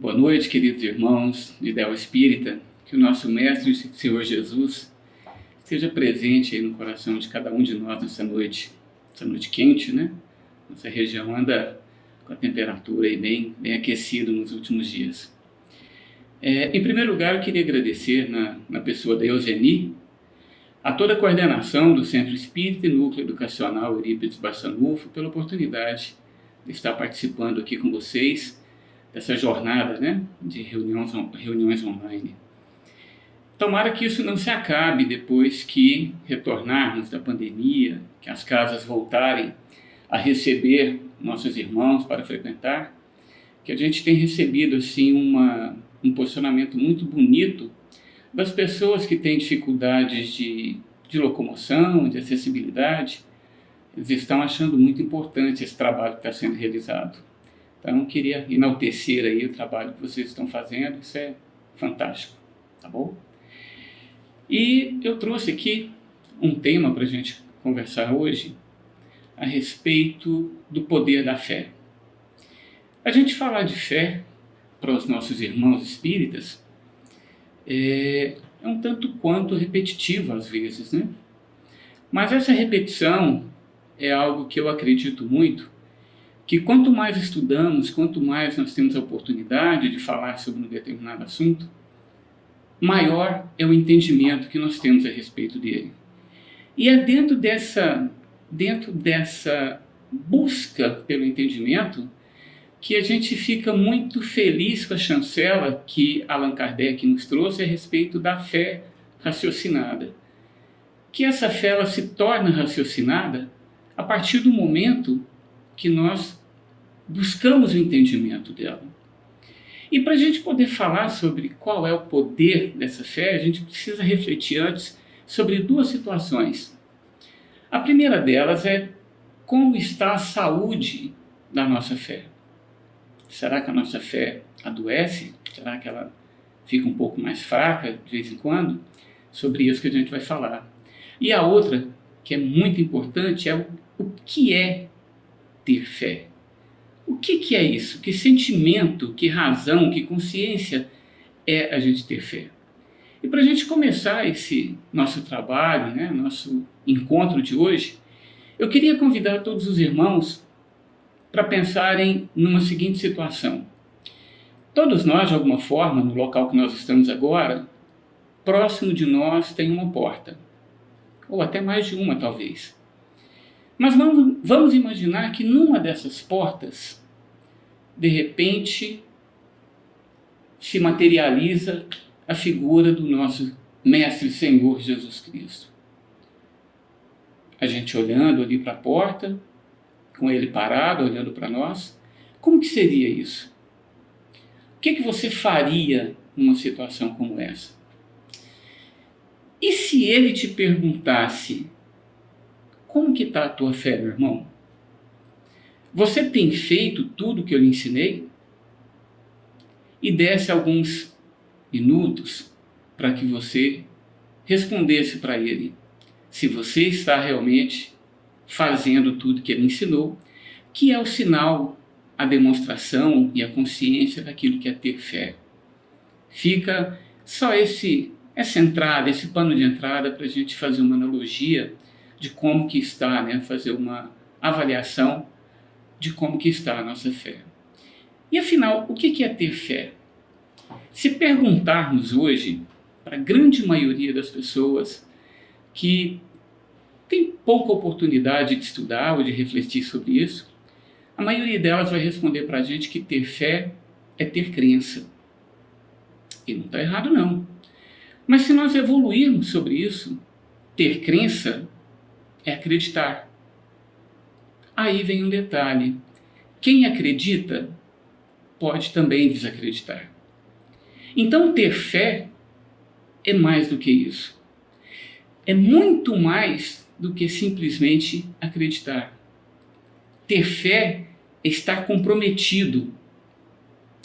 Boa noite, queridos irmãos de Ideal Espírita. Que o nosso Mestre, Senhor Jesus, esteja presente aí no coração de cada um de nós nessa noite quente, né? Nossa região anda com a temperatura aí bem aquecida nos últimos dias. Em primeiro lugar, eu queria agradecer na pessoa da Eugenie a toda a coordenação do Centro Espírita e Núcleo Educacional Eurípides Barçanufo pela oportunidade de estar participando aqui com vocês dessa jornada, né, de reuniões online. Tomara que isso não se acabe depois que retornarmos da pandemia, que as casas voltarem a receber nossos irmãos para frequentar, que a gente tem recebido assim um posicionamento muito bonito das pessoas que têm dificuldades de locomoção, de acessibilidade. Eles estão achando muito importante esse trabalho que está sendo realizado. Então, eu queria enaltecer aí o trabalho que vocês estão fazendo, isso é fantástico, tá bom? E eu trouxe aqui um tema para a gente conversar hoje a respeito do poder da fé. A gente falar de fé para os nossos irmãos espíritas é um tanto quanto repetitivo às vezes, né? Mas essa repetição é algo que eu acredito muito, que quanto mais estudamos, quanto mais nós temos a oportunidade de falar sobre um determinado assunto, maior é o entendimento que nós temos a respeito dele. E é dentro dessa busca pelo entendimento que a gente fica muito feliz com a chancela que Allan Kardec nos trouxe a respeito da fé raciocinada. Que essa fé ela se torna raciocinada a partir do momento que nós buscamos o entendimento dela. E para a gente poder falar sobre qual é o poder dessa fé, a gente precisa refletir antes sobre duas situações. A primeira delas é como está a saúde da nossa fé. Será que a nossa fé adoece? Será que ela fica um pouco mais fraca de vez em quando? Sobre isso que a gente vai falar. E a outra, que é muito importante, é o que é ter fé. O que é isso? Que sentimento, que razão, que consciência é a gente ter fé? E para a gente começar esse nosso trabalho, né, nosso encontro de hoje, eu queria convidar todos os irmãos para pensarem numa seguinte situação. Todos nós, de alguma forma, no local que nós estamos agora, próximo de nós tem uma porta. Ou até mais de uma, talvez. Mas vamos imaginar que numa dessas portas, de repente, se materializa a figura do nosso Mestre Senhor Jesus Cristo. A gente olhando ali para a porta, com ele parado, olhando para nós, como que seria isso? O que você faria numa situação como essa? E se ele te perguntasse, como que está a tua fé, meu irmão? Você tem feito tudo o que eu lhe ensinei? E desse alguns minutos para que você respondesse para ele se você está realmente fazendo tudo que ele ensinou, que é o sinal, a demonstração e a consciência daquilo que é ter fé. Fica só essa entrada, esse pano de entrada para a gente fazer uma analogia de como que está, né? Fazer uma avaliação de como que está a nossa fé. E afinal, o que é ter fé? Se perguntarmos hoje, para a grande maioria das pessoas que tem pouca oportunidade de estudar ou de refletir sobre isso, a maioria delas vai responder para a gente que ter fé é ter crença. E não está errado não. Mas se nós evoluirmos sobre isso, ter crença é acreditar. Aí vem um detalhe. Quem acredita pode também desacreditar. Então ter fé é mais do que isso. É muito mais do que simplesmente acreditar. Ter fé é estar comprometido,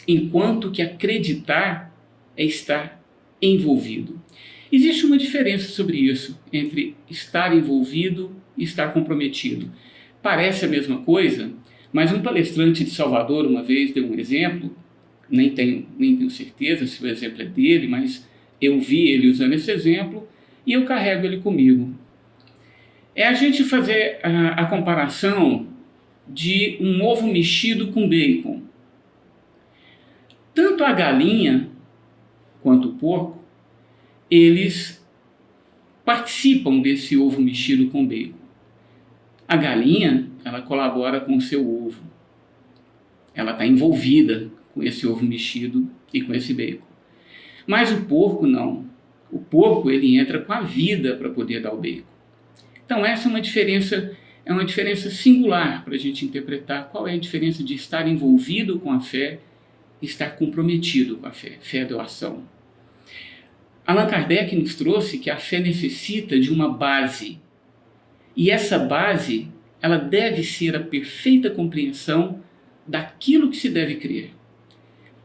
enquanto que acreditar é estar envolvido. Existe uma diferença sobre isso, entre estar envolvido e estar comprometido. Parece a mesma coisa, mas um palestrante de Salvador uma vez deu um exemplo nem tenho certeza se o exemplo é dele, mas eu vi ele usando esse exemplo e eu carrego ele comigo. É a gente fazer a comparação de um ovo mexido com bacon. Tanto a galinha quanto o porco, eles participam desse ovo mexido com bacon. A galinha, ela colabora com o seu ovo. Ela está envolvida com esse ovo mexido e com esse bacon. Mas o porco não. O porco, ele entra com a vida para poder dar o bacon. Então essa é uma diferença singular para a gente interpretar qual é a diferença de estar envolvido com a fé e estar comprometido com a fé. Fé é doação. Allan Kardec nos trouxe que a fé necessita de uma base. E essa base, ela deve ser a perfeita compreensão daquilo que se deve crer.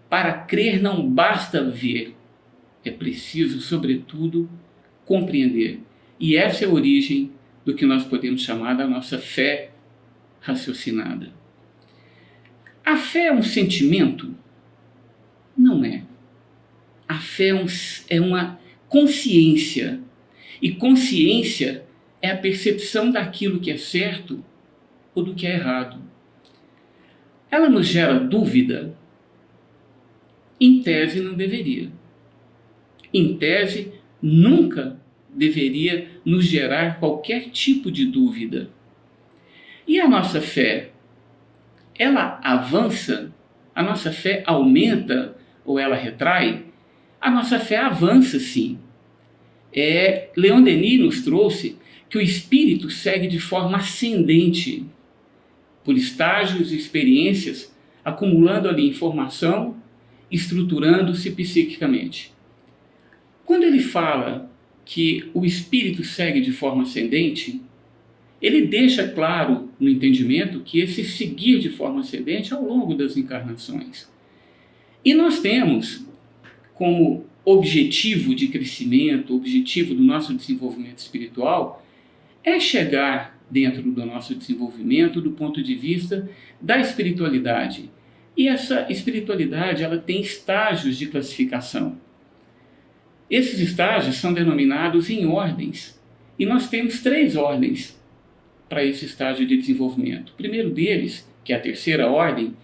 Para crer não basta ver, é preciso, sobretudo, compreender. E essa é a origem do que nós podemos chamar da nossa fé raciocinada. A fé é um sentimento? Não é. A fé é uma consciência. E consciência é a percepção daquilo que é certo ou do que é errado. Ela nos gera dúvida? Em tese, não deveria. Em tese, nunca deveria nos gerar qualquer tipo de dúvida. E a nossa fé? Ela avança? A nossa fé aumenta ou ela retrai? A nossa fé avança, sim. Leon Denis nos trouxe que o espírito segue de forma ascendente, por estágios e experiências, acumulando ali informação, estruturando-se psiquicamente. Quando ele fala que o espírito segue de forma ascendente, ele deixa claro no entendimento que esse seguir de forma ascendente é ao longo das encarnações. E nós temos como objetivo de crescimento, objetivo do nosso desenvolvimento espiritual, é chegar dentro do nosso desenvolvimento do ponto de vista da espiritualidade. E essa espiritualidade, ela tem estágios de classificação. Esses estágios são denominados em ordens. E nós temos 3 ordens para esse estágio de desenvolvimento. O primeiro deles, que é a terceira ordem,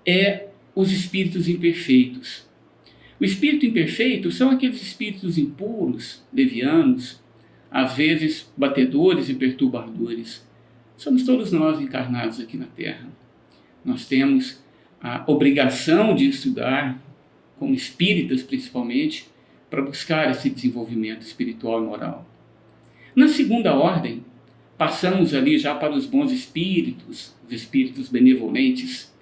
é os espíritos imperfeitos. O espírito imperfeito são aqueles espíritos impuros, levianos, às vezes batedores e perturbadores. Somos todos nós encarnados aqui na Terra. Nós temos a obrigação de estudar, como espíritas principalmente, para buscar esse desenvolvimento espiritual e moral. Na segunda ordem, passamos ali já para os bons espíritos, os espíritos benevolentes.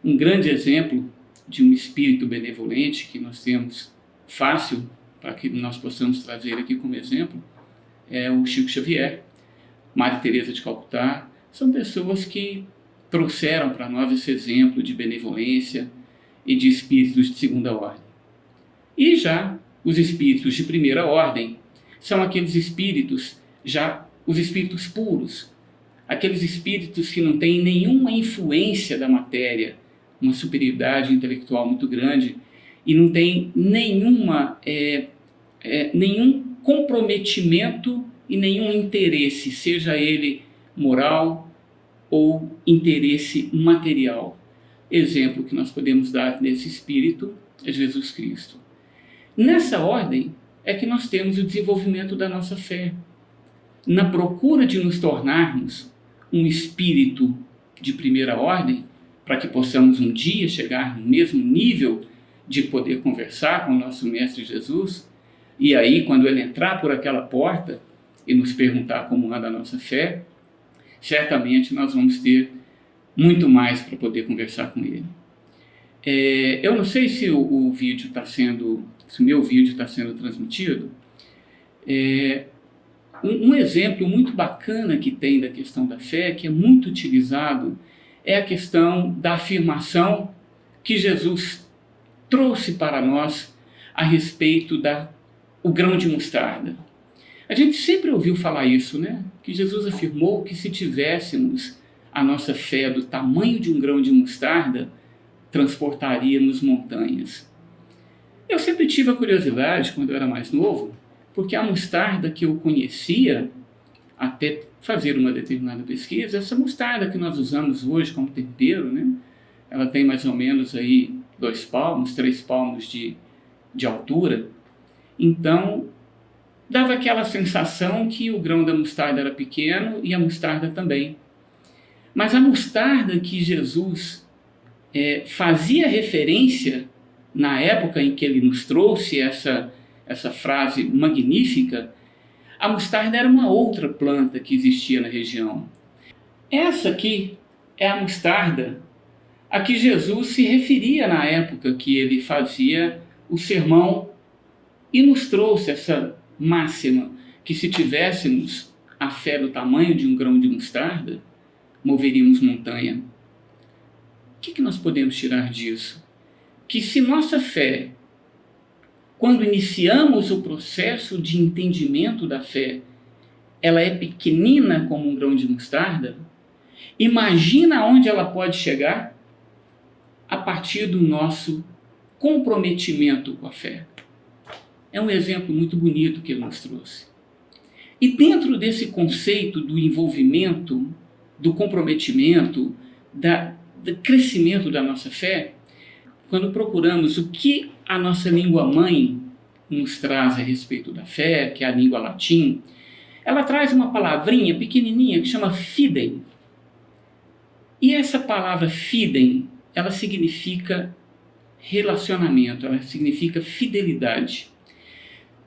Um grande exemplo de um espírito benevolente que nós temos fácil, para que nós possamos trazer aqui como exemplo, é o Chico Xavier, Maria Teresa de Calcutá. São pessoas que trouxeram para nós esse exemplo de benevolência e de espíritos de segunda ordem. E já os espíritos de primeira ordem são aqueles espíritos, já os espíritos puros, aqueles espíritos que não têm nenhuma influência da matéria, uma superioridade intelectual muito grande e não tem nenhum comprometimento e nenhum interesse, seja ele moral ou interesse material. Exemplo que nós podemos dar nesse espírito é Jesus Cristo. Nessa ordem é que nós temos o desenvolvimento da nossa fé. Na procura de nos tornarmos um espírito de primeira ordem, para que possamos um dia chegar no mesmo nível de poder conversar com o nosso Mestre Jesus, e aí, quando ele entrar por aquela porta e nos perguntar como anda a nossa fé, certamente nós vamos ter muito mais para poder conversar com ele. Eu não sei se o vídeo está sendo, se o meu vídeo está sendo transmitido. Um exemplo muito bacana que tem da questão da fé, que é muito utilizado, é a questão da afirmação que Jesus trouxe para nós a respeito do grão de mostarda. A gente sempre ouviu falar isso, né? Que Jesus afirmou que se tivéssemos a nossa fé do tamanho de um grão de mostarda, transportaríamos montanhas. Eu sempre tive a curiosidade, quando eu era mais novo, porque a mostarda que eu conhecia, até fazer uma determinada pesquisa, essa mostarda que nós usamos hoje como tempero, né? Ela tem mais ou menos aí 2 palmos, 3 palmos de altura. Então, dava aquela sensação que o grão da mostarda era pequeno e a mostarda também. Mas a mostarda que Jesus fazia referência na época em que ele nos trouxe essa frase magnífica, a mostarda era uma outra planta que existia na região. Essa aqui é a mostarda a que Jesus se referia na época que ele fazia o sermão e nos trouxe essa máxima que se tivéssemos a fé do tamanho de um grão de mostarda, moveríamos montanha. O que nós podemos tirar disso? Que se nossa fé, quando iniciamos o processo de entendimento da fé, ela é pequenina como um grão de mostarda, imagina onde ela pode chegar a partir do nosso comprometimento com a fé. É um exemplo muito bonito que ele nos trouxe. E dentro desse conceito do envolvimento, do comprometimento, do crescimento da nossa fé, quando procuramos o que a nossa língua-mãe nos traz a respeito da fé, que é a língua latim, ela traz uma palavrinha pequenininha que chama fidem. E essa palavra fidem, ela significa relacionamento, ela significa fidelidade.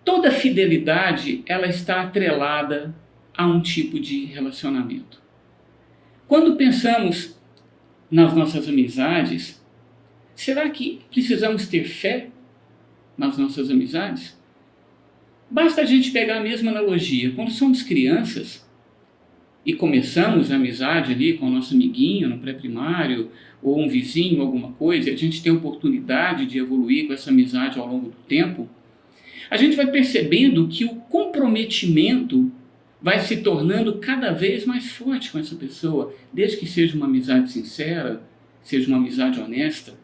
Toda fidelidade, ela está atrelada a um tipo de relacionamento. Quando pensamos nas nossas amizades, será que precisamos ter fé nas nossas amizades? Basta a gente pegar a mesma analogia. Quando somos crianças e começamos a amizade ali com o nosso amiguinho no pré-primário, ou um vizinho, alguma coisa, e a gente tem a oportunidade de evoluir com essa amizade ao longo do tempo, a gente vai percebendo que o comprometimento vai se tornando cada vez mais forte com essa pessoa, desde que seja uma amizade sincera, seja uma amizade honesta.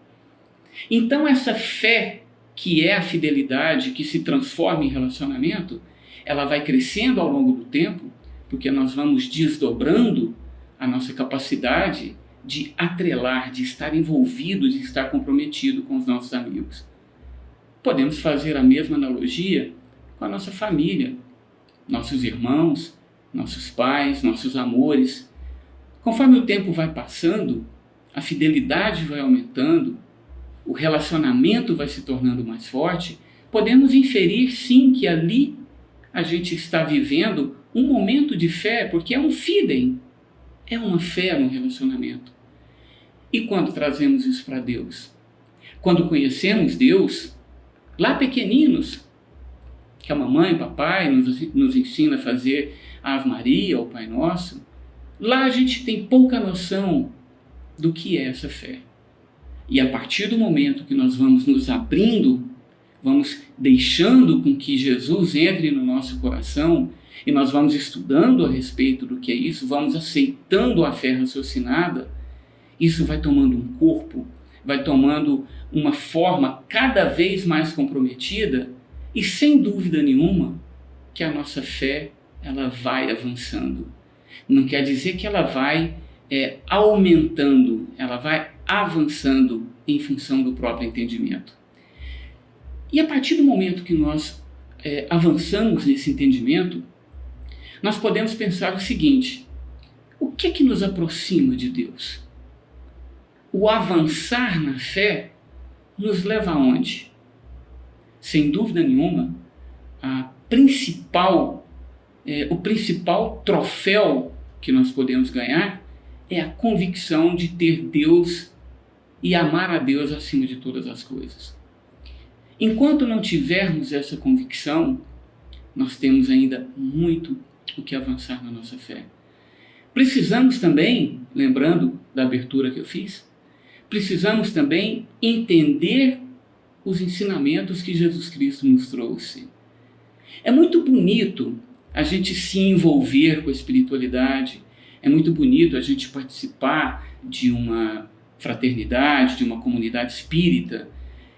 Então essa fé, que é a fidelidade, que se transforma em relacionamento, ela vai crescendo ao longo do tempo, porque nós vamos desdobrando a nossa capacidade de atrelar, de estar envolvido, de estar comprometido com os nossos amigos. Podemos fazer a mesma analogia com a nossa família, nossos irmãos, nossos pais, nossos amores. Conforme o tempo vai passando, a fidelidade vai aumentando, o relacionamento vai se tornando mais forte, podemos inferir sim que ali a gente está vivendo um momento de fé, porque é um fidem, é uma fé no relacionamento. E quando trazemos isso para Deus? Quando conhecemos Deus, lá pequeninos, que a mamãe e o papai nos ensina a fazer a Ave Maria, o Pai Nosso, lá a gente tem pouca noção do que é essa fé. E a partir do momento que nós vamos nos abrindo, vamos deixando com que Jesus entre no nosso coração, e nós vamos estudando a respeito do que é isso, vamos aceitando a fé raciocinada, isso vai tomando um corpo, vai tomando uma forma cada vez mais comprometida, e sem dúvida nenhuma que a nossa fé ela vai avançando. Não quer dizer que ela vai aumentando, ela vai avançando em função do próprio entendimento. E a partir do momento que nós avançamos nesse entendimento, nós podemos pensar o seguinte: o que nos aproxima de Deus? O avançar na fé nos leva aonde? Sem dúvida nenhuma, o principal troféu que nós podemos ganhar é a convicção de ter Deus e amar a Deus acima de todas as coisas. Enquanto não tivermos essa convicção, nós temos ainda muito o que avançar na nossa fé. Precisamos também, lembrando da abertura que eu fiz, precisamos também entender os ensinamentos que Jesus Cristo nos trouxe. É muito bonito a gente se envolver com a espiritualidade, é muito bonito a gente participar de uma fraternidade, de uma comunidade espírita,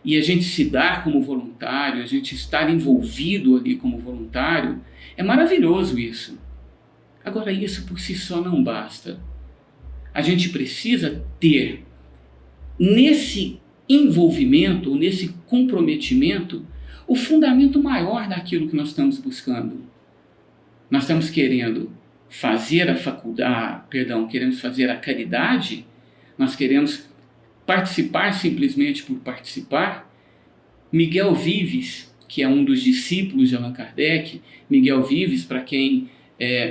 e a gente se dar como voluntário, a gente estar envolvido ali como voluntário, é maravilhoso isso. Agora, isso por si só não basta. A gente precisa ter, nesse envolvimento, nesse comprometimento, o fundamento maior daquilo que nós estamos buscando. Nós estamos querendo fazer a faculdade, queremos fazer a caridade, nós queremos participar simplesmente por participar. Miguel Vives, que é um dos discípulos de Allan Kardec, Miguel Vives, para quem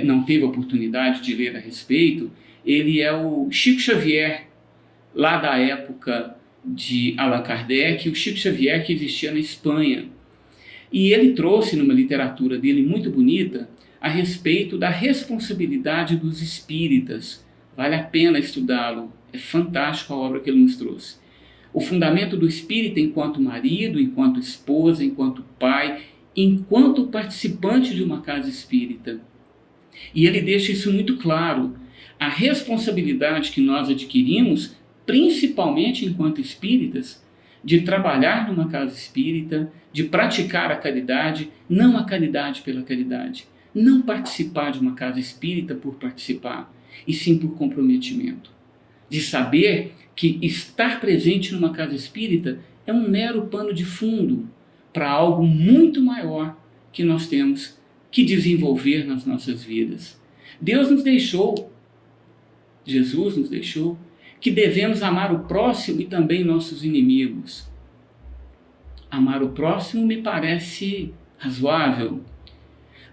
não teve a oportunidade de ler a respeito, ele é o Chico Xavier, lá da época de Allan Kardec, o Chico Xavier que existia na Espanha. E ele trouxe numa literatura dele muito bonita a respeito da responsabilidade dos espíritas. Vale a pena estudá-lo, é fantástico a obra que ele nos trouxe. O fundamento do espírita enquanto marido, enquanto esposa, enquanto pai, enquanto participante de uma casa espírita. E ele deixa isso muito claro. A responsabilidade que nós adquirimos, principalmente enquanto espíritas, de trabalhar numa casa espírita, de praticar a caridade, não a caridade pela caridade, não participar de uma casa espírita por participar, e sim por comprometimento. De saber que estar presente numa casa espírita é um mero pano de fundo para algo muito maior que nós temos que desenvolver nas nossas vidas. Deus nos deixou, Jesus nos deixou, que devemos amar o próximo e também nossos inimigos. Amar o próximo me parece razoável,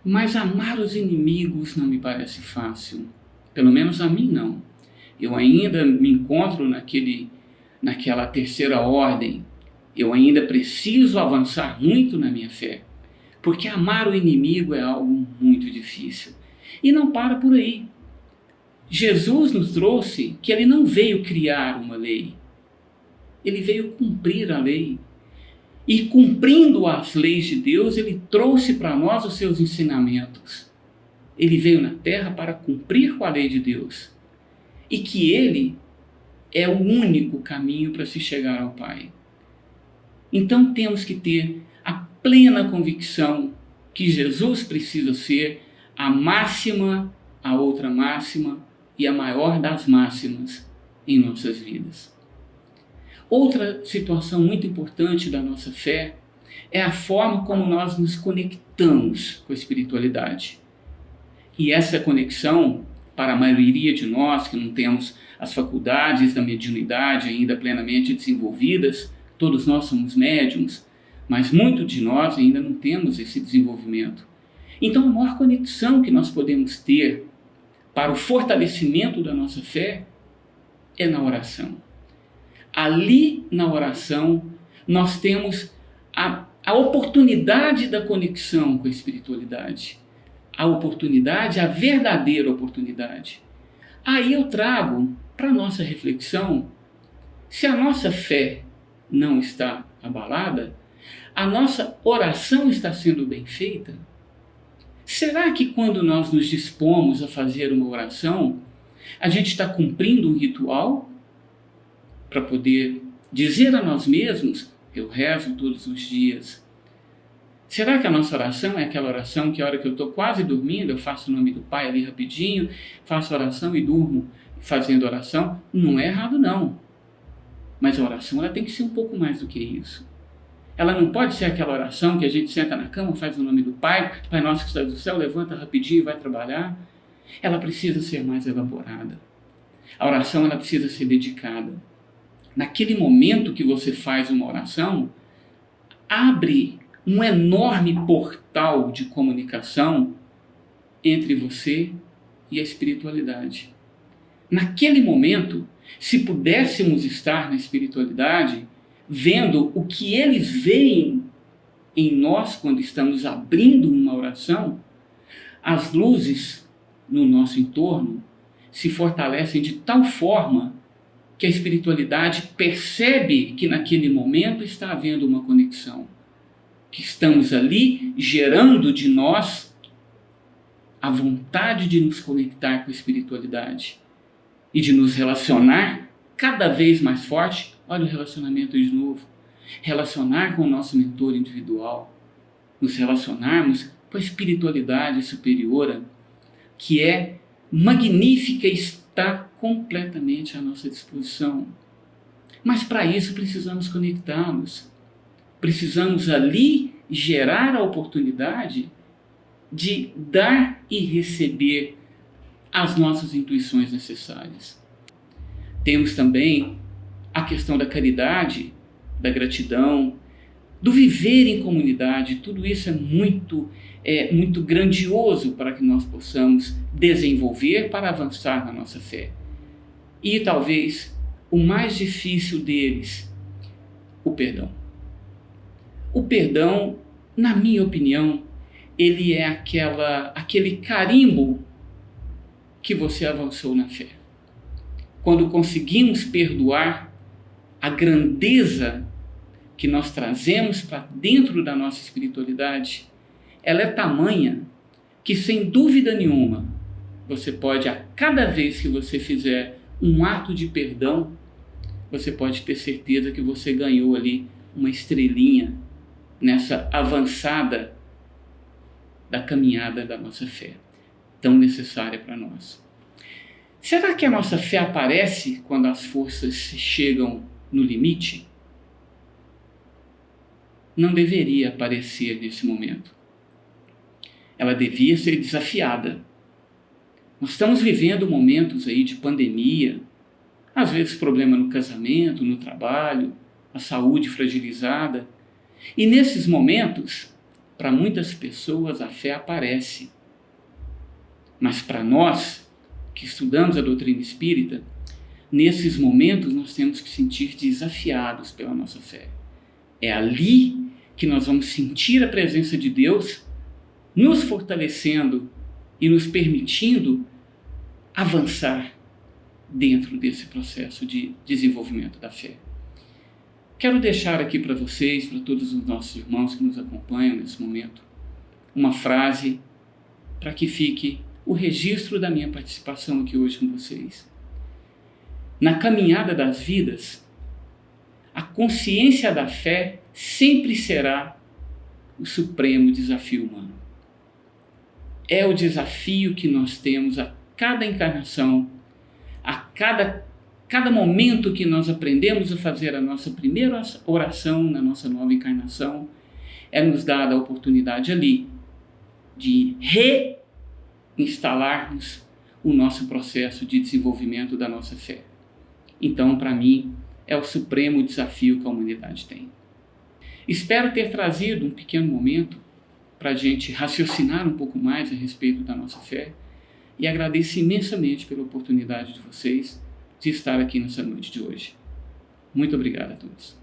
mas amar os inimigos não me parece fácil. Pelo menos a mim não. Eu ainda me encontro naquela terceira ordem. Eu ainda preciso avançar muito na minha fé, porque amar o inimigo é algo muito difícil. E não para por aí. Jesus nos trouxe que ele não veio criar uma lei. Ele veio cumprir a lei. E cumprindo as leis de Deus, ele trouxe para nós os seus ensinamentos. Ele veio na terra para cumprir com a lei de Deus. E que ele é o único caminho para se chegar ao Pai. Então temos que ter a plena convicção que Jesus precisa ser a máxima, a outra máxima e a maior das máximas em nossas vidas. Outra situação muito importante da nossa fé é a forma como nós nos conectamos com a espiritualidade. E essa conexão, para a maioria de nós que não temos as faculdades da mediunidade ainda plenamente desenvolvidas, todos nós somos médiums, mas muitos de nós ainda não temos esse desenvolvimento. Então, a maior conexão que nós podemos ter para o fortalecimento da nossa fé é na oração. Ali, na oração, nós temos a oportunidade da conexão com a espiritualidade. A oportunidade, a verdadeira oportunidade. Aí eu trago para a nossa reflexão, se a nossa fé não está abalada, a nossa oração está sendo bem feita? Será que quando nós nos dispomos a fazer uma oração, a gente está cumprindo um ritual para poder dizer a nós mesmos, eu rezo todos os dias? Será que a nossa oração é aquela oração que a hora que eu estou quase dormindo, eu faço o nome do Pai ali rapidinho, faço oração e durmo fazendo oração? Não é errado não. Mas a oração ela tem que ser um pouco mais do que isso. Ela não pode ser aquela oração que a gente senta na cama, faz o nome do Pai, Pai nosso que está do céu, levanta rapidinho e vai trabalhar. Ela precisa ser mais elaborada. A oração ela precisa ser dedicada. Naquele momento que você faz uma oração, abre um enorme portal de comunicação entre você e a espiritualidade. Naquele momento, se pudéssemos estar na espiritualidade, vendo o que eles veem em nós quando estamos abrindo uma oração, as luzes no nosso entorno se fortalecem de tal forma que a espiritualidade percebe que naquele momento está havendo uma conexão, que estamos ali gerando de nós a vontade de nos conectar com a espiritualidade e de nos relacionar cada vez mais forte, olha o relacionamento de novo. Relacionar com o nosso mentor individual, nos relacionarmos com a espiritualidade superior, que é magnífica e está completamente à nossa disposição. Mas para isso precisamos conectá-los. Precisamos ali gerar a oportunidade de dar e receber as nossas intuições necessárias. Temos também a questão da caridade, da gratidão, do viver em comunidade. Tudo isso é muito grandioso para que nós possamos desenvolver para avançar na nossa fé. E talvez o mais difícil deles, o perdão. O perdão, na minha opinião, ele é aquele carimbo que você avançou na fé. Quando conseguimos perdoar, a grandeza que nós trazemos para dentro da nossa espiritualidade, ela é tamanha que, sem dúvida nenhuma, você pode, a cada vez que você fizer um ato de perdão, você pode ter certeza que você ganhou ali uma estrelinha nessa avançada da caminhada da nossa fé, tão necessária para nós. Será que a nossa fé aparece quando as forças chegam no limite? Não deveria aparecer nesse momento. Ela devia ser desafiada. Nós estamos vivendo momentos aí de pandemia, às vezes problema no casamento, no trabalho, a saúde fragilizada. E nesses momentos, para muitas pessoas a fé aparece. Mas para nós, que estudamos a doutrina espírita, nesses momentos nós temos que sentir desafiados pela nossa fé. É ali que nós vamos sentir a presença de Deus nos fortalecendo e nos permitindo avançar dentro desse processo de desenvolvimento da fé. Quero deixar aqui para vocês, para todos os nossos irmãos que nos acompanham nesse momento, uma frase para que fique o registro da minha participação aqui hoje com vocês. Na caminhada das vidas, a consciência da fé sempre será o supremo desafio humano. É o desafio que nós temos a cada encarnação, a cada momento que nós aprendemos a fazer a nossa primeira oração na nossa nova encarnação, é nos dada a oportunidade ali de reinstalarmos o nosso processo de desenvolvimento da nossa fé. Então, para mim, é o supremo desafio que a humanidade tem. Espero ter trazido um pequeno momento para a gente raciocinar um pouco mais a respeito da nossa fé e agradeço imensamente pela oportunidade de vocês de estar aqui nessa noite de hoje. Muito obrigado a todos.